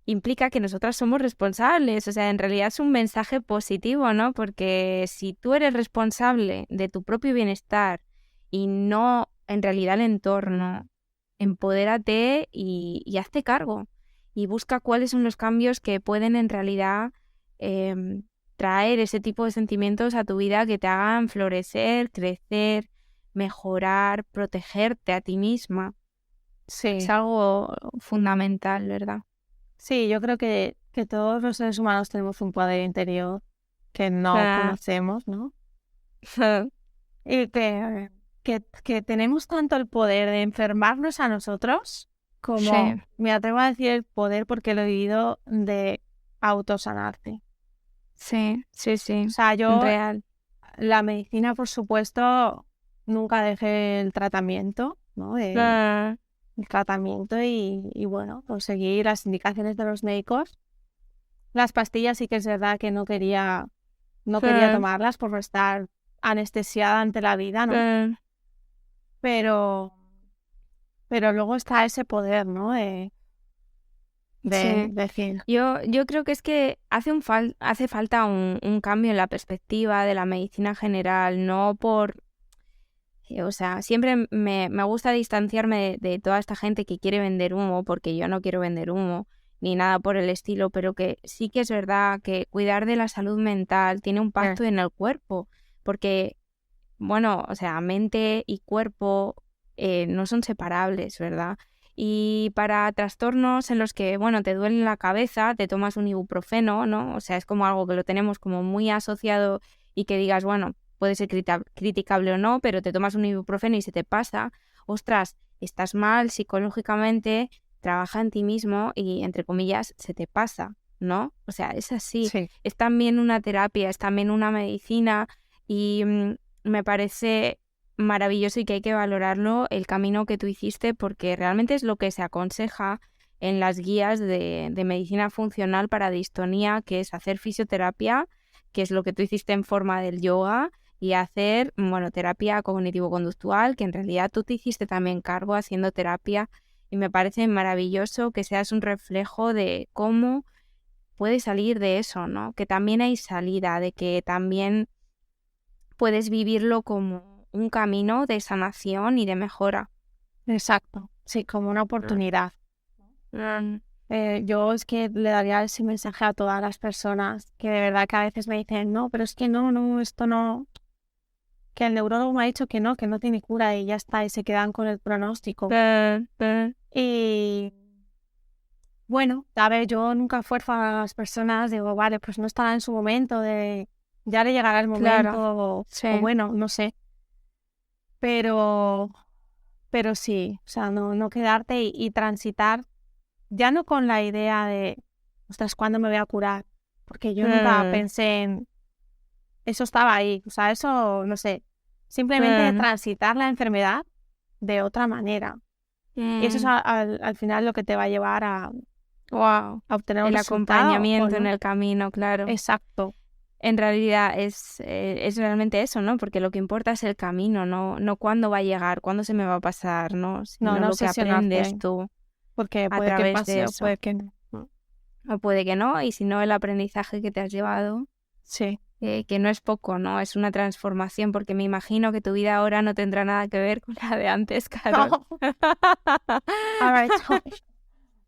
implica que nosotras somos responsables, o sea, en realidad es un mensaje positivo, ¿no? Porque si tú eres responsable de tu propio bienestar y no en realidad el entorno, empodérate y hazte cargo y busca cuáles son los cambios que pueden en realidad traer ese tipo de sentimientos a tu vida que te hagan florecer, crecer, mejorar, protegerte a ti misma. Es Sí. algo fundamental, ¿verdad? Sí, yo creo que todos los seres humanos tenemos un poder interior que no Ah, conocemos, ¿no? Y que tenemos tanto el poder de enfermarnos a nosotros como, sí, me atrevo a decir el poder porque lo he vivido de autosanarte. sí, sí, O sí, sea, yo, real. la medicina, por supuesto, nunca dejé el tratamiento, ¿no? Ah, El tratamiento y bueno, conseguir las indicaciones de los médicos. Las pastillas sí que es verdad que no quería ah, tomarlas por estar anestesiada ante la vida, ¿no? ah, Pero, pero luego está ese poder, ¿no? De sí. decir, Yo creo que es que hace falta un cambio en la perspectiva de la medicina general, no por... O sea, siempre me gusta distanciarme de toda esta gente que quiere vender humo, porque yo no quiero vender humo, ni nada por el estilo, pero que sí que es verdad que cuidar de la salud mental tiene un pacto en el cuerpo, porque, bueno, o sea, mente y cuerpo no son separables, ¿verdad? Y para trastornos en los que, bueno, te duele la cabeza, te tomas un ibuprofeno, ¿no? O sea, es como algo que lo tenemos como muy asociado y que digas, bueno, puede ser criticable o no, pero te tomas un ibuprofeno y se te pasa. Ostras, estás mal psicológicamente, trabaja en ti mismo y, entre comillas, se te pasa, ¿no? O sea, es así. Sí. Es también una terapia, es también una medicina y me parece maravilloso y que hay que valorarlo el camino que tú hiciste porque realmente es lo que se aconseja en las guías de medicina funcional para distonía, que es hacer fisioterapia, que es lo que tú hiciste en forma del yoga, y hacer, bueno, terapia cognitivo-conductual, que en realidad tú te hiciste también cargo haciendo terapia, y me parece maravilloso que seas un reflejo de cómo puedes salir de eso, ¿no? Que también hay salida, de que también puedes vivirlo como un camino de sanación y de mejora. Exacto, sí, como una oportunidad. Yo es que le daría ese mensaje a todas las personas que de verdad que a veces me dicen, no, pero es que no, esto no, que el neurólogo me ha dicho que no tiene cura y ya está, y se quedan con el pronóstico. Y bueno, a ver, yo nunca fuerzo a las personas, digo, vale, pues no estará en su momento, ya le llegará el momento, Claro, sí. o bueno, no sé. Pero sí, o sea, no quedarte y transitar, ya no con la idea de, ostras, ¿cuándo me voy a curar? Porque yo nunca pensé en, eso estaba ahí, o sea, eso, no sé, simplemente transitar la enfermedad de otra manera. Y eso es al final lo que te va a llevar a obtener un el resultado, acompañamiento ¿o en no? el camino, claro. Exacto. En realidad es realmente eso, ¿no? Porque lo que importa es el camino, no cuándo va a llegar, cuándo se me va a pasar, ¿no? Sino No lo que aprendes obsesionarte, tú porque a puede que través pase de o eso. puede que no. O puede que no, y si no, el aprendizaje que te has llevado, Sí. que no es poco, ¿no? Es una transformación, porque me imagino que tu vida ahora no tendrá nada que ver con la de antes, Carol.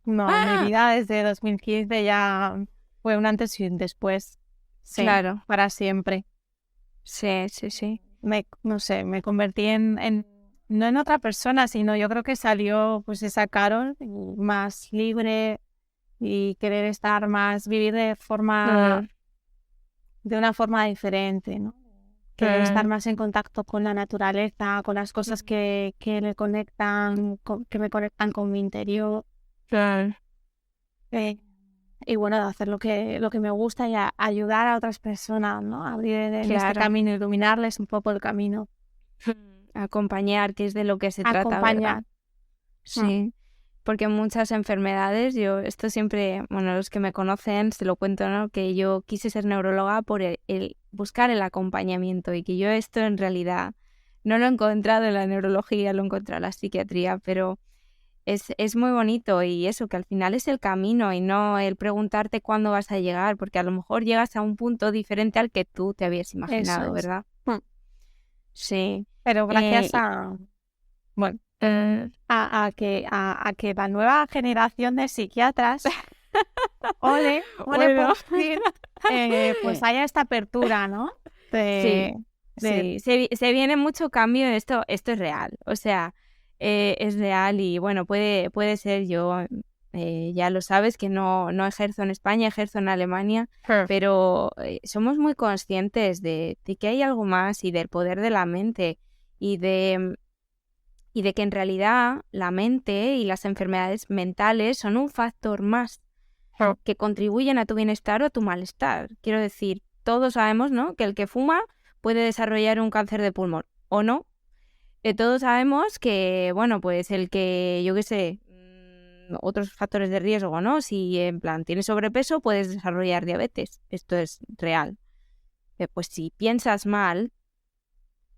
No, mi vida desde 2015 ya fue un antes y un después. Sí, Claro. para siempre. Sí. No sé, me convertí no en otra persona, sino yo creo que salió pues esa Carol más libre y querer estar más, vivir de una forma diferente, ¿no? Querer estar más en contacto con la naturaleza, con las cosas que me conectan con mi interior. Y bueno, de hacer lo que me gusta y ayudar a otras personas, ¿no? Abrir en este camino, iluminarles un poco el camino. Acompañar, que es de lo que se trata, Acompañar. ¿verdad? Sí, porque muchas enfermedades, yo esto siempre, bueno, los que me conocen se lo cuento, ¿no? Que yo quise ser neuróloga por el buscar el acompañamiento y que yo esto en realidad no lo he encontrado en la neurología, lo he encontrado en la psiquiatría, pero es muy bonito y eso, que al final es el camino y no el preguntarte cuándo vas a llegar, porque a lo mejor llegas a un punto diferente al que tú te habías imaginado, Eso es. ¿verdad? Sí. Pero gracias a que la nueva generación de psiquiatras ole Bueno. por fin, pues haya esta apertura, ¿no? Sí, se viene mucho cambio, esto es real, o sea, es real y bueno, puede ser yo, ya lo sabes que no ejerzo en España, ejerzo en Alemania, pero somos muy conscientes de que hay algo más y del poder de la mente y de que en realidad la mente y las enfermedades mentales son un factor más que contribuyen a tu bienestar o a tu malestar. Quiero decir, todos sabemos, ¿no?, que el que fuma puede desarrollar un cáncer de pulmón, ¿o no? Todos sabemos que, bueno, pues el que, yo qué sé, otros factores de riesgo, ¿no? Si en plan tienes sobrepeso, puedes desarrollar diabetes. Esto es real. Pues si piensas mal,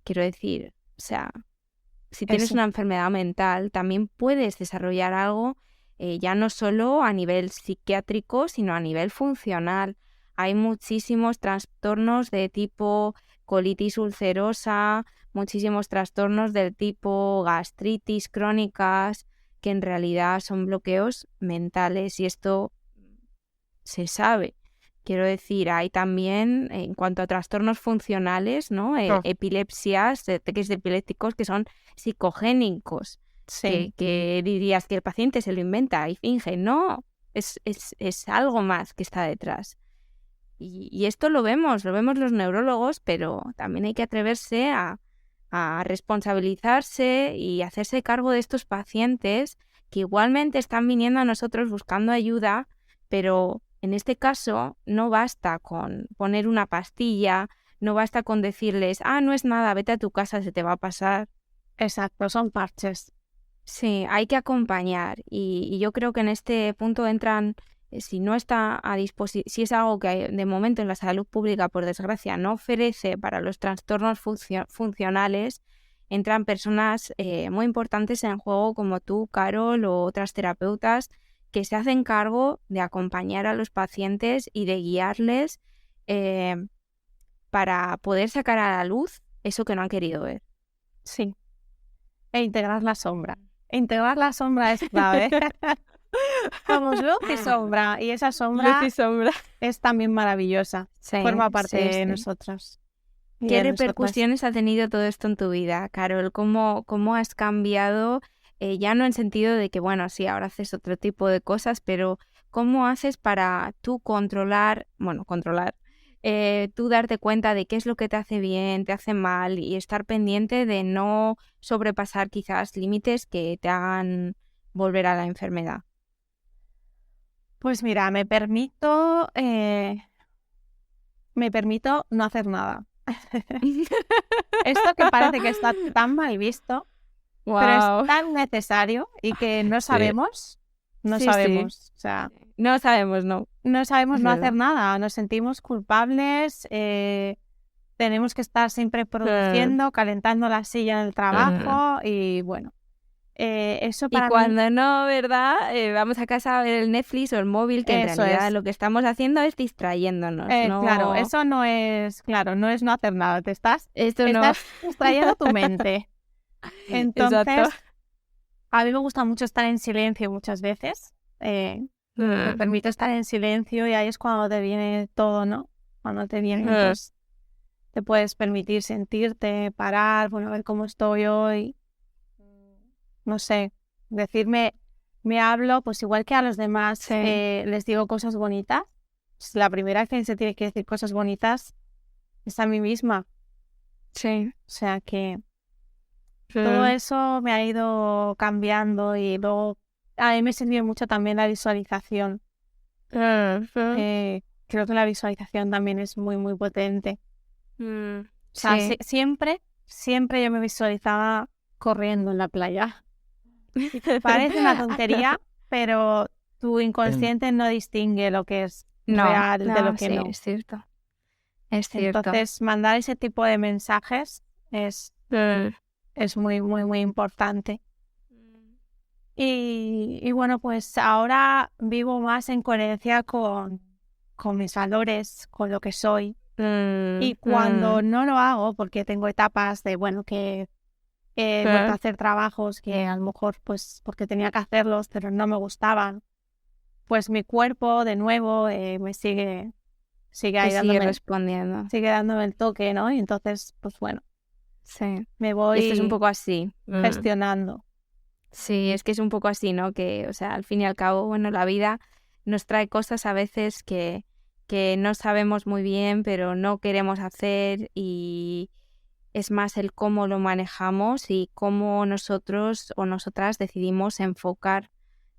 quiero decir, o sea, si tienes una enfermedad mental, también puedes desarrollar algo ya no solo a nivel psiquiátrico, sino a nivel funcional. Hay muchísimos trastornos de tipo colitis ulcerosa, muchísimos trastornos del tipo gastritis crónicas, que en realidad son bloqueos mentales y esto se sabe. Quiero decir, hay también, en cuanto a trastornos funcionales, ¿no? Epilepsias, ataques epilépticos que son psicogénicos. Sí. Que dirías que el paciente se lo inventa y finge. No, es algo más que está detrás. Y esto lo vemos los neurólogos, pero también hay que atreverse a responsabilizarse y hacerse cargo de estos pacientes que igualmente están viniendo a nosotros buscando ayuda, pero en este caso no basta con poner una pastilla, no basta con decirles, no es nada, vete a tu casa, se te va a pasar. Exacto, son parches. Sí, hay que acompañar y yo creo que en este punto entran, si no está a disposición, si es algo que de momento en la salud pública, por desgracia, no ofrece para los trastornos funcionales, entran personas muy importantes en juego como tú, Carol, o otras terapeutas que se hacen cargo de acompañar a los pacientes y de guiarles para poder sacar a la luz eso que no han querido ver. Sí. E integrar la sombra. Integrar la sombra es clave. Somos luz y sombra. Y esa sombra, Luz y sombra. es también maravillosa. Sí, Forma parte sí, de sí. nosotros. ¿Qué repercusiones ha tenido todo esto en tu vida, Carol? ¿Cómo has cambiado? Ya no en sentido de que, bueno, sí, ahora haces otro tipo de cosas, pero ¿cómo haces para tú controlar, tú darte cuenta de qué es lo que te hace bien, te hace mal y estar pendiente de no sobrepasar quizás límites que te hagan volver a la enfermedad? Pues mira, me permito no hacer nada. Esto que parece que está tan mal visto, pero es tan necesario y que no sabemos. No sabemos. O sea, no sabemos, no. No sabemos Es no verdad. hacer nada. Nos sentimos culpables. Tenemos que estar siempre produciendo, calentando la silla en el trabajo y bueno. Eso para y cuando no, ¿verdad? Vamos a casa a ver el Netflix o el móvil, que en Eso realidad es. lo que estamos haciendo es distrayéndonos. No... Claro, eso no es no hacer nada. Esto no. Estás distrayendo tu mente. Entonces, Exacto. a mí me gusta mucho estar en silencio muchas veces. Me permito estar en silencio y ahí es cuando te viene todo, ¿no? Cuando te viene, pues, te puedes permitir sentirte, parar, bueno, a ver cómo estoy hoy. No sé, me hablo, pues igual que a los demás, Sí. les digo cosas bonitas. Pues la primera que se tiene que decir cosas bonitas es a mí misma. Sí. O sea que todo eso me ha ido cambiando y luego a mí me sirvió mucho también la visualización. Creo que la visualización también es muy, muy potente. O sea, siempre yo me visualizaba corriendo en la playa. Parece una tontería, pero tu inconsciente no distingue lo que es real de lo que no. Es cierto. Es cierto. Entonces, mandar ese tipo de mensajes es muy, muy, muy importante. Y bueno, pues ahora vivo más en coherencia con mis valores, con lo que soy. Y cuando no lo hago, porque tengo etapas de, bueno, que he vuelto a hacer trabajos que a lo mejor, pues, porque tenía que hacerlos, pero no me gustaban, pues mi cuerpo, de nuevo, me sigue ahí respondiendo. Sigue dándome el toque, ¿no? Y entonces, pues bueno, sí. me voy Esto es un poco así. gestionando. Sí, es que es un poco así, ¿no? Que, o sea, al fin y al cabo, bueno, la vida nos trae cosas a veces que no sabemos muy bien, pero no queremos hacer, y es más el cómo lo manejamos y cómo nosotros o nosotras decidimos enfocar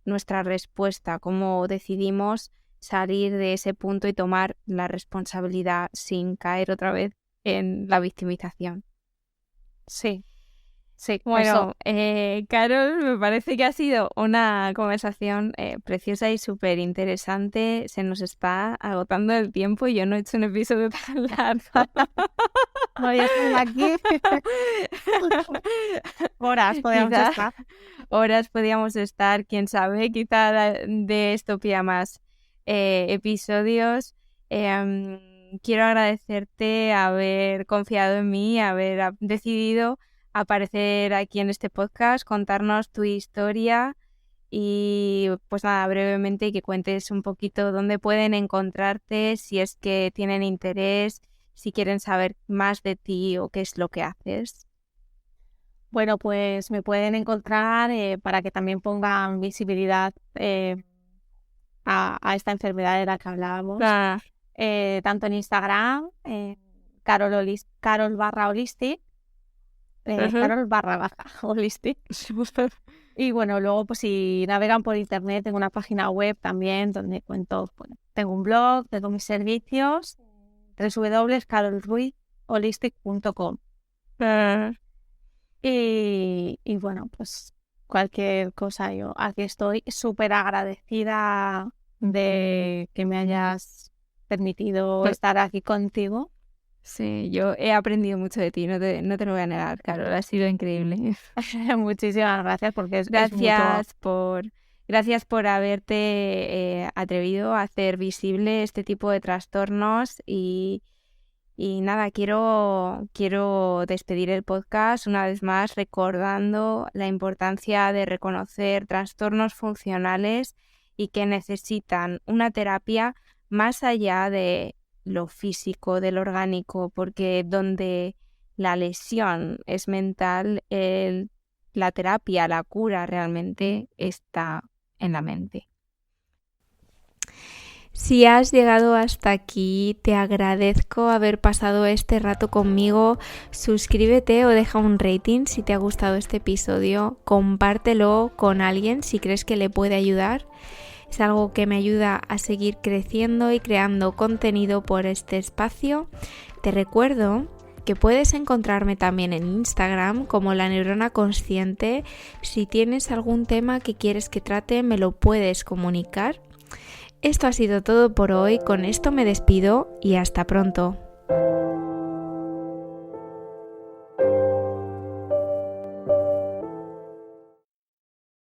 nuestra respuesta, cómo decidimos salir de ese punto y tomar la responsabilidad sin caer otra vez en la victimización. Sí. Bueno, Carol, me parece que ha sido una conversación preciosa y súper interesante. Se nos está agotando el tiempo y yo no he hecho un episodio tan largo. No, ya estoy aquí. Horas podríamos estar. Horas podíamos estar, quién sabe, quizá de esto pida más episodios. Quiero agradecerte haber confiado en mí, haber decidido aparecer aquí en este podcast, contarnos tu historia y pues nada, brevemente que cuentes un poquito dónde pueden encontrarte, si es que tienen interés, si quieren saber más de ti o qué es lo que haces. Bueno, pues me pueden encontrar para que también pongan visibilidad a esta enfermedad de la que hablábamos. Tanto en Instagram, Carol _holistic, Carol _holistic. Y bueno, luego pues si navegan por internet, tengo una página web también donde cuento, bueno, tengo un blog, tengo mis servicios, www.carolruizholistic.com. Y bueno, pues cualquier cosa, yo aquí estoy súper agradecida de que me hayas permitido estar aquí contigo. Sí, yo he aprendido mucho de ti, no te lo voy a negar, Carol, ha sido increíble. Muchísimas gracias porque es mutuo. Gracias por haberte atrevido a hacer visible este tipo de trastornos y nada, quiero despedir el podcast una vez más recordando la importancia de reconocer trastornos funcionales y que necesitan una terapia más allá de lo físico, del orgánico, porque donde la lesión es mental, la terapia, la cura realmente está en la mente. Si has llegado hasta aquí, te agradezco haber pasado este rato conmigo. Suscríbete o deja un rating si te ha gustado este episodio. Compártelo con alguien si crees que le puede ayudar. Es algo que me ayuda a seguir creciendo y creando contenido por este espacio. Te recuerdo que puedes encontrarme también en Instagram como La Neurona Consciente. Si tienes algún tema que quieres que trate, me lo puedes comunicar. Esto ha sido todo por hoy, con esto me despido y hasta pronto.